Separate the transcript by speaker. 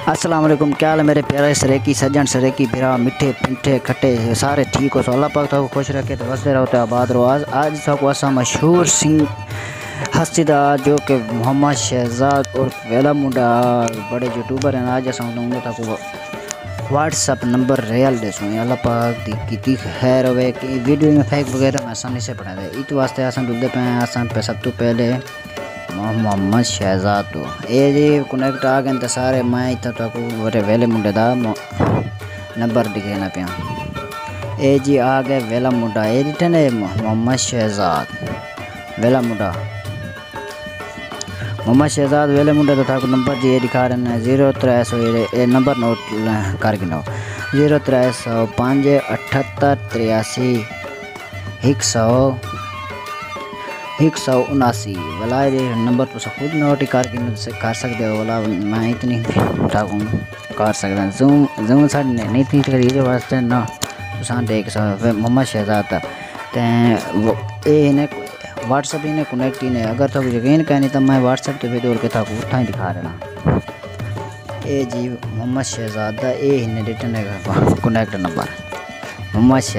Speaker 1: अस्सलाम वालेकुम। क्या हाल है मेरे प्यारे सरेकी सज्जन सरेकी बिरा मिठे पिंठे खट्टे सारे ठीक हो। सो अल्लाह पाक तो खुश रखे तो बसते रहो तो आबाद रहो। आज सबको असा मशहूर सिंह हस्तीदा जो कि मोहम्मद शहजाद और वेला मुंडा बड़े यूट्यूबर हैं। आज असा उन्होंने तक व्हाट्सअप नंबर रियल दे सुनी। अल्लाह पाक की खैर होवे कि वीडियो में फेक वगैरह में आसानी से पढ़ा दे। इत वास्ते असा ढूंढते पे असा पे सब तो पहले मोहम्मद शहजाद तो ये जी कनेक्ट आ गए तो सारे मैं इतना तो बड़े वेले मुंडे का नंबर दिखेना पिया। ए जी आ गए वेला मुंडा ये रिटर्न है मोहम्मद शहजाद वेला मुंडा मोहम्मद वेले मुंडे तो था नंबर जी ये दिखा रहे हैं 0300 ये नंबर नोट कर गिनो 0305 78 83 179 वाला ये नंबर तो खुद नोट कर सकते हो। वाला मैं इतनी ठाकूँ कर सकता जूम सा नहीं थी करी वास्ते ना तुम देख सकते मोहम्मद शहजाद तो ये व्हाट्सअप ही ने कनेक्ट ही ने। अगर तो यकीन कहनी तो मैं व्हाट्सअप तो भी दौड़ के था उठा ही दिखा रहा ये जी मोहम्मद शहजाद ये रिटर्न है कनेक्ट नंबर मोहम्मद शहजाद।